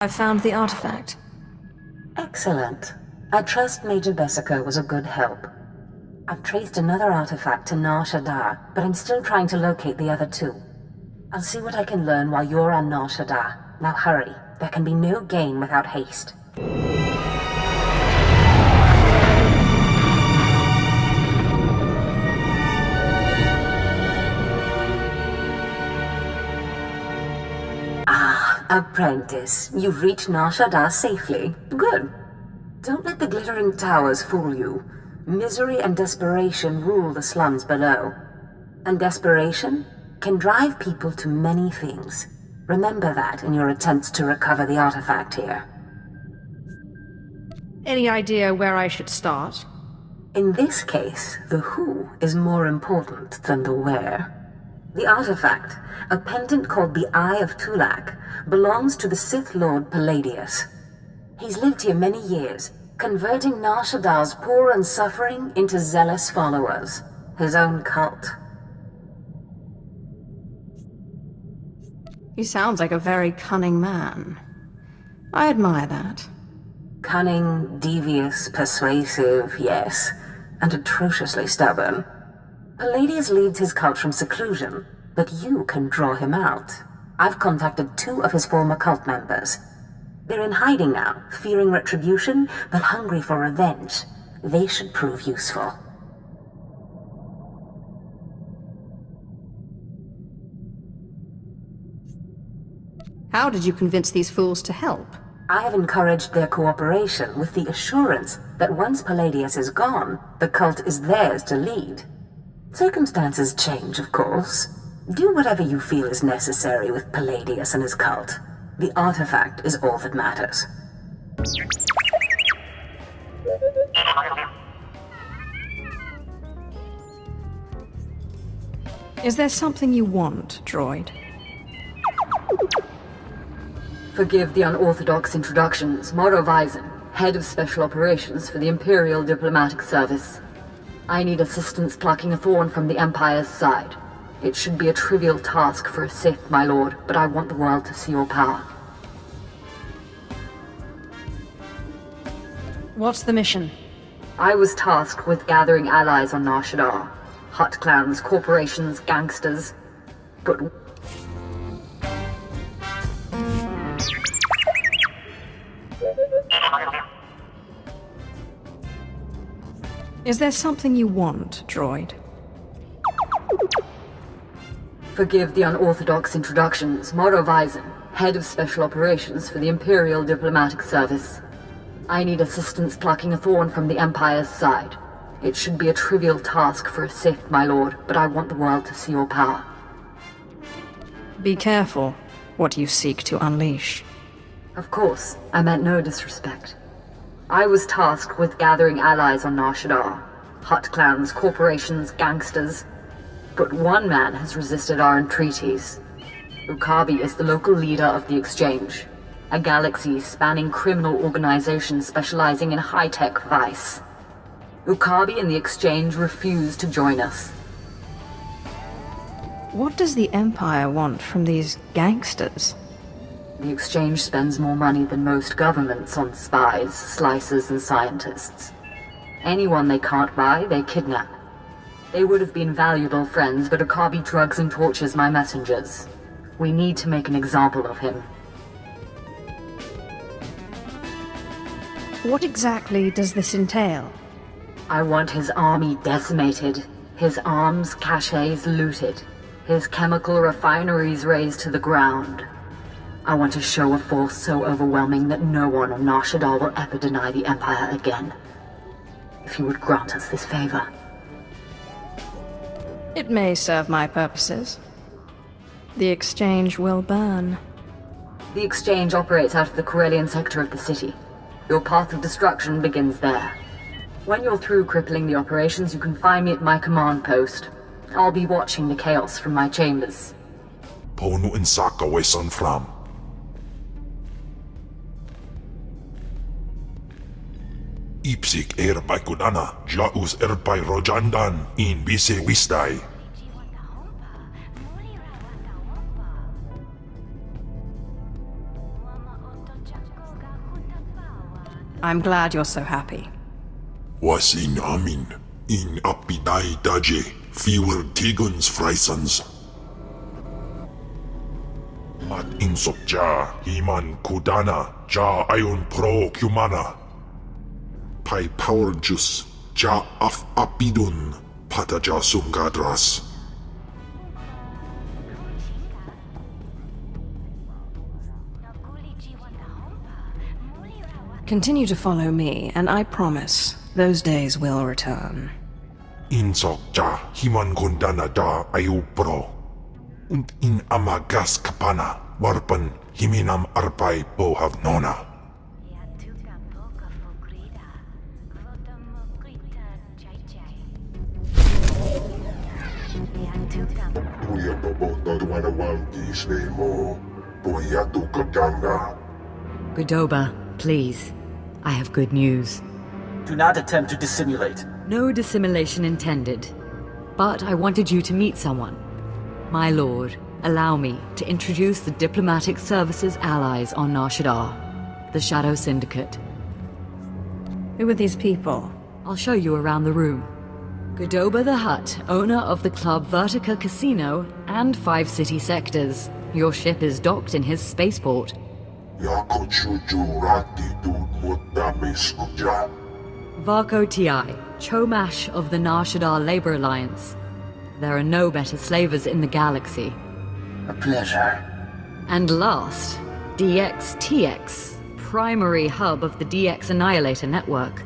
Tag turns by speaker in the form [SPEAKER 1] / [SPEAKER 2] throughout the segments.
[SPEAKER 1] I found the artifact.
[SPEAKER 2] Excellent. I trust Major Bessica was a good help. I've traced another artifact to NarShadd1, but I'm still trying to locate the other two. I'll see what I can learn while you're on NarShadd1. Now hurry. There can be no gain without haste. Apprentice, you've reached NarShadd1 safely. Good. Don't let the glittering towers fool you. Misery and desperation rule the slums below. And desperation can drive people to many things. Remember that in your attempts to recover the artifact here.
[SPEAKER 1] Any idea where I should start?
[SPEAKER 2] In this case, the who is more important than the where. The artifact, a pendant called the Eye of Tulak, belongs to the Sith Lord Palladius. He's lived here many years, converting NarShadd1's poor and suffering into zealous followers. His own cult.
[SPEAKER 1] He sounds like a very cunning man. I admire that.
[SPEAKER 2] Cunning, devious, persuasive, yes, and atrociously stubborn. Palladius leads his cult from seclusion, but you can draw him out. I've contacted 2 of his former cult members. They're in hiding now, fearing retribution, but hungry for revenge. They should prove useful.
[SPEAKER 1] How did you convince these fools to help?
[SPEAKER 2] I have encouraged their cooperation with the assurance that once Palladius is gone, the cult is theirs to lead. Circumstances change, of course. Do whatever you feel is necessary with Palladius and his cult. The artifact is all that matters.
[SPEAKER 1] Is there something you want, droid?
[SPEAKER 3] Forgive the unorthodox introductions. Moro Vizon, head of special operations for the Imperial Diplomatic Service. I need assistance plucking a thorn from the Empire's side. It should be a trivial task for a Sith, my lord, but I want the world to see your power.
[SPEAKER 1] What's the mission?
[SPEAKER 3] I was tasked with gathering allies on NarShadd1. Hut clans, corporations, gangsters. But...
[SPEAKER 1] Is there something you want, droid?
[SPEAKER 3] Forgive the unorthodox introductions. Moro Vizon, head of special operations for the Imperial Diplomatic Service. I need assistance plucking a thorn from the Empire's side. It should be a trivial task for a Sith, my lord, but I want the world to see your power.
[SPEAKER 1] Be careful what you seek to unleash.
[SPEAKER 3] Of course, I meant no disrespect. I was tasked with gathering allies on NarShadd1. Hut clans, corporations, gangsters. But one man has resisted our entreaties. Ukabi is the local leader of the Exchange, a galaxy-spanning criminal organization specializing in high-tech vice. Ukabi and the Exchange refuse to join us.
[SPEAKER 1] What does the Empire want from these gangsters?
[SPEAKER 3] The Exchange spends more money than most governments on spies, slicers, and scientists. Anyone they can't buy, they kidnap. They would have been valuable friends, but Ukabi drugs and tortures my messengers. We need to make an example of him.
[SPEAKER 1] What exactly does this entail?
[SPEAKER 3] I want his army decimated, his arms caches looted, his chemical refineries razed to the ground. I want a show of force so overwhelming that no one on NarShadd1 will ever deny the Empire again. If you would grant us this favor.
[SPEAKER 1] It may serve my purposes. The Exchange will burn.
[SPEAKER 3] The Exchange operates out of the Corellian sector of the city. Your path of destruction begins there. When you're through crippling the operations, you can find me at my command post. I'll be watching the chaos from my chambers.
[SPEAKER 4] Ponu insaka wesan fram. Ipsik erpai kudana, jaus erpai rojandan, in bise wisdai.
[SPEAKER 1] I'm glad you're so happy.
[SPEAKER 4] Wasin amin. In apidai daje. Fewer tigons friesens. At insok ja. Himan kudana. Ja ayon pro kumana. Pai power juice. Ja af apidun. Pata ja sungadras.
[SPEAKER 1] Continue to follow me, and I promise those days will return.
[SPEAKER 4] Insok ja himan kundana da ayu pro. Und in amagas kapana. Warpan himinam arpai bohav nona. Tuya babota duana wangis nemo. Boya tu kaganga.
[SPEAKER 3] Godoba, please. I have good news.
[SPEAKER 5] Do not attempt to dissimulate.
[SPEAKER 3] No dissimulation intended. But I wanted you to meet someone. My lord, allow me to introduce the Diplomatic Services allies on NarShdd, the Shadow Syndicate.
[SPEAKER 1] Who are these people?
[SPEAKER 3] I'll show you around the room. Godoba the Hutt, owner of the club Vertica Casino and 5 city sectors. Your ship is docked in his spaceport. Varco Ti, Chomash of the NarShdd Labor Alliance. There are no better slavers in the galaxy.
[SPEAKER 5] A pleasure.
[SPEAKER 3] And last, DXTX, primary hub of the DX Annihilator network.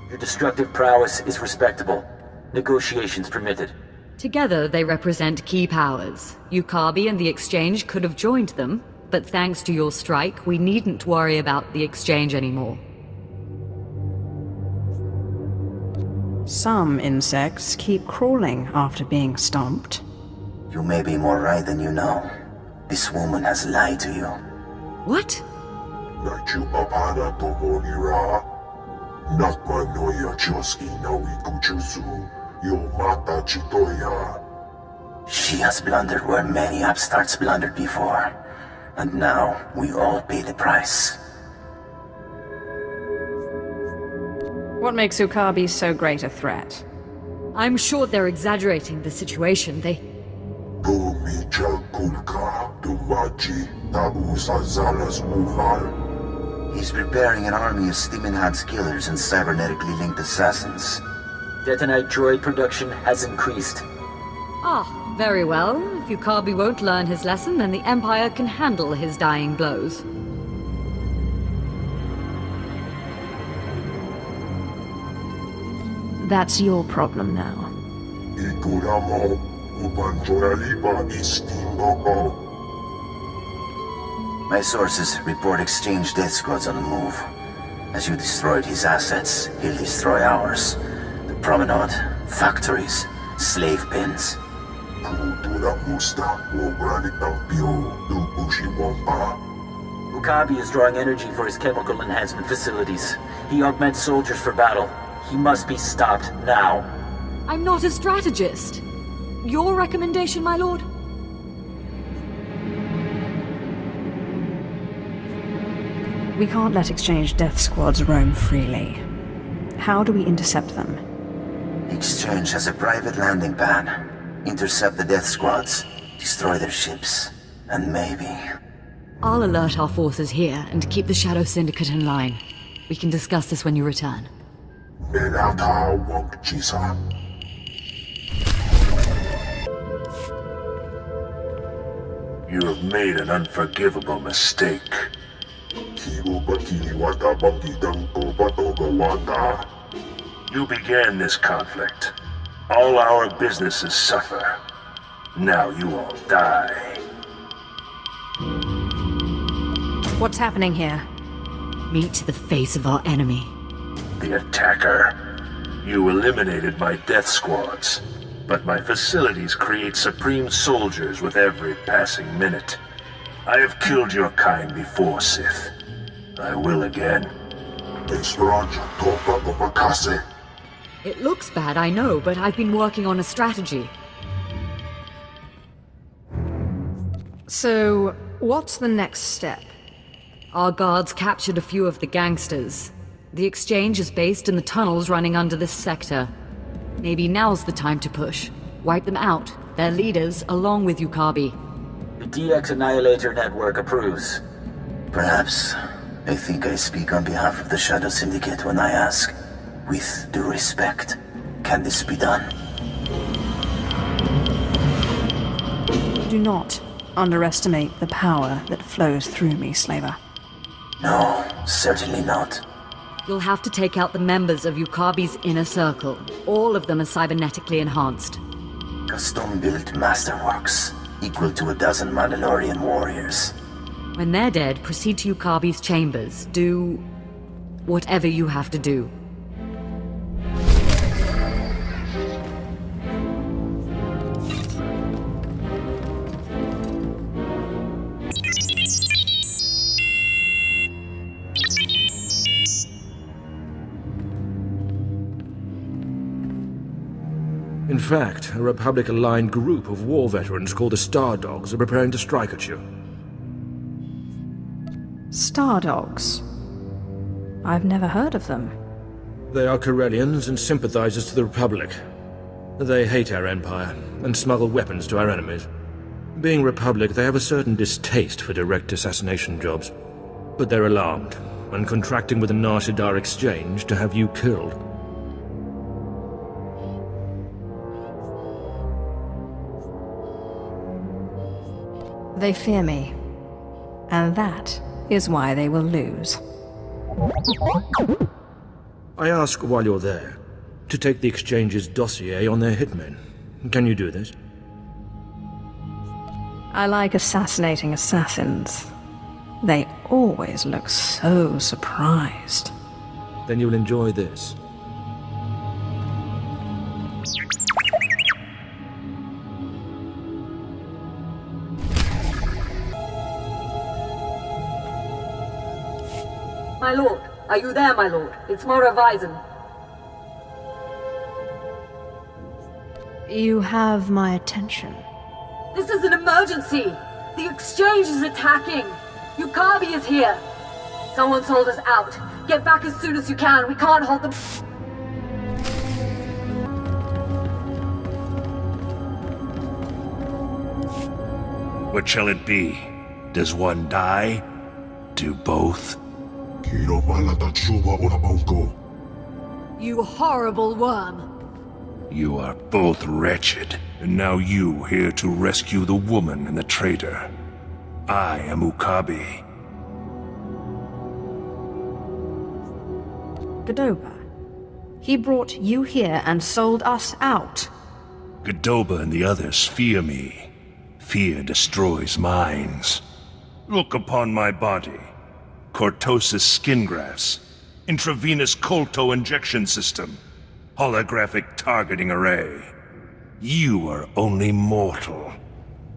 [SPEAKER 5] Your destructive prowess is respectable. Negotiations permitted.
[SPEAKER 3] Together they represent key powers. Yukabi and the Exchange could have joined them, but thanks to your strike, we needn't worry about the Exchange anymore.
[SPEAKER 1] Some insects keep crawling after being stomped.
[SPEAKER 6] You may be more right than you know. This woman has lied to you.
[SPEAKER 3] What?
[SPEAKER 6] She has blundered where many upstarts blundered before. And now we all pay the price.
[SPEAKER 1] What makes Yukabi so great a threat?
[SPEAKER 3] I'm sure they're exaggerating the situation.
[SPEAKER 6] He's preparing an army of steam-enhanced killers and cybernetically linked assassins.
[SPEAKER 5] Detonite droid production has increased.
[SPEAKER 3] Ah, very well. If Yukabi won't learn his lesson, then the Empire can handle his dying blows.
[SPEAKER 1] That's your problem now.
[SPEAKER 6] My sources report Exchange death squads on the move. As you destroyed his assets, he'll destroy ours. The promenade, factories, slave pens.
[SPEAKER 5] Mukabi is drawing energy for his chemical enhancement facilities. He augments soldiers for battle. He must be stopped now.
[SPEAKER 3] I'm not a strategist. Your recommendation, my lord?
[SPEAKER 1] We can't let Exchange death squads roam freely. How do we intercept them?
[SPEAKER 6] Exchange has a private landing pad. Intercept the death squads, destroy their ships, and maybe...
[SPEAKER 3] I'll alert our forces here and keep the Shadow Syndicate in line. We can discuss this when you return.
[SPEAKER 4] You have made an unforgivable mistake. You began this conflict. All our businesses suffer. Now you all die.
[SPEAKER 1] What's happening here?
[SPEAKER 3] Meet the face of our enemy.
[SPEAKER 4] The attacker. You eliminated my death squads, but my facilities create supreme soldiers with every passing minute. I have killed your kind before, Sith. I will again.
[SPEAKER 3] It looks bad, I know, but I've been working on a strategy.
[SPEAKER 1] So, what's the next step?
[SPEAKER 3] Our guards captured a few of the gangsters. The exchange is based in the tunnels running under this sector. Maybe now's the time to push. Wipe them out, their leaders, along with Yukabi.
[SPEAKER 5] The DX Annihilator Network approves.
[SPEAKER 6] Perhaps. I think I speak on behalf of the Shadow Syndicate when I ask, with due respect, can this be done?
[SPEAKER 1] Do not underestimate the power that flows through me, Slaver.
[SPEAKER 6] No, certainly not.
[SPEAKER 3] You'll have to take out the members of Yukabi's inner circle. All of them are cybernetically enhanced.
[SPEAKER 6] Custom-built masterworks, equal to a dozen Mandalorian warriors.
[SPEAKER 3] When they're dead, proceed to Yukabi's chambers. Do whatever you have to do.
[SPEAKER 7] In fact, a Republic-aligned group of war veterans called the Star Dogs are preparing to strike at you.
[SPEAKER 1] Star Dogs? I've never heard of them.
[SPEAKER 7] They are Corellians and sympathizers to the Republic. They hate our Empire and smuggle weapons to our enemies. Being Republic, they have a certain distaste for direct assassination jobs. But they're alarmed and contracting with the Nar-Shaddaa Exchange to have you killed.
[SPEAKER 1] They fear me, and that is why they will lose.
[SPEAKER 7] I ask while you're there, to take the Exchange's dossier on their hitmen. Can you do this?
[SPEAKER 1] I like assassinating assassins. They always look so surprised.
[SPEAKER 7] Then you'll enjoy this.
[SPEAKER 3] My lord, are you there, my lord? It's Mora Vizon.
[SPEAKER 1] You have my attention.
[SPEAKER 3] This is an emergency! The exchange is attacking! Yukabi is here! Someone sold us out. Get back as soon as you can. We can't hold them.
[SPEAKER 4] What shall it be? Does one die? Do both?
[SPEAKER 3] You horrible worm!
[SPEAKER 4] You are both wretched, and now you here to rescue the woman and the traitor. I am Yukabi.
[SPEAKER 1] Godoba. He brought you here and sold us out.
[SPEAKER 4] Godoba and the others fear me. Fear destroys minds. Look upon my body. Cortosis skin grafts. Intravenous Kolto injection system. Holographic targeting array. You are only mortal.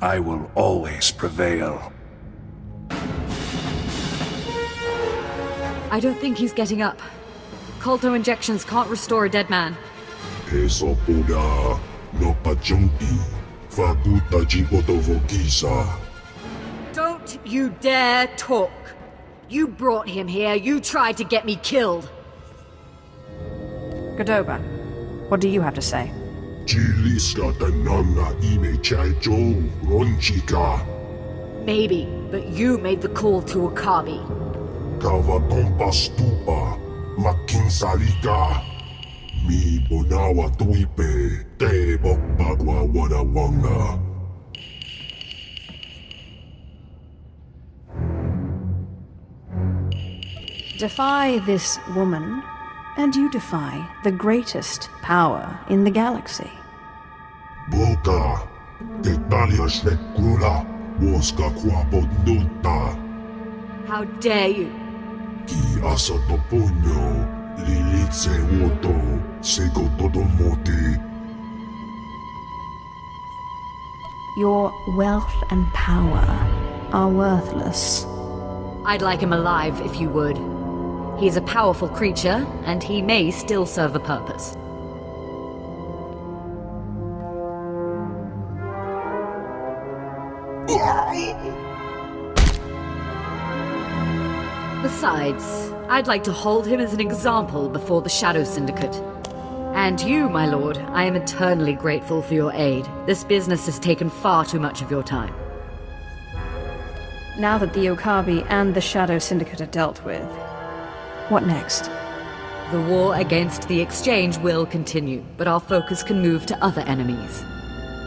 [SPEAKER 4] I will always prevail.
[SPEAKER 3] I don't think he's getting up. Kolto injections can't restore a dead man. Don't you dare talk. You brought him here. You tried to get me killed.
[SPEAKER 1] Godoba, what do you have to say?
[SPEAKER 3] Maybe, but you made the call to Yukabi.
[SPEAKER 1] Defy this woman, and you defy the greatest power in the galaxy.
[SPEAKER 3] How dare you?
[SPEAKER 1] Your wealth and power are worthless.
[SPEAKER 3] I'd like him alive if you would. He's a powerful creature, and he may still serve a purpose. Besides, I'd like to hold him as an example before the Shadow Syndicate. And you, my lord, I am eternally grateful for your aid. This business has taken far too much of your time.
[SPEAKER 1] Now that the Okabe and the Shadow Syndicate are dealt with, what next?
[SPEAKER 3] The war against the Exchange will continue, but our focus can move to other enemies.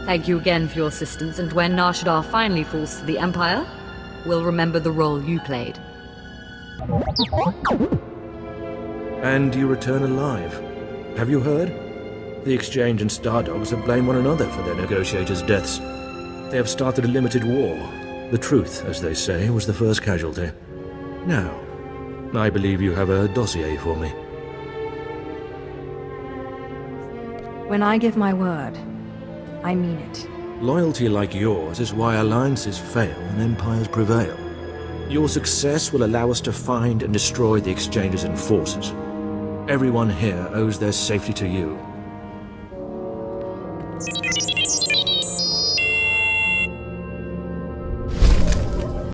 [SPEAKER 3] Thank you again for your assistance, and when NarShadd1 finally falls to the Empire, we'll remember the role you played.
[SPEAKER 7] And you return alive. Have you heard? The Exchange and Stardogs have blamed one another for their negotiators' deaths. They have started a limited war. The truth, as they say, was the first casualty. Now, I believe you have a dossier for me.
[SPEAKER 1] When I give my word, I mean it.
[SPEAKER 7] Loyalty like yours is why alliances fail and empires prevail. Your success will allow us to find and destroy the Exchange's enforcers. Everyone here owes their safety to you.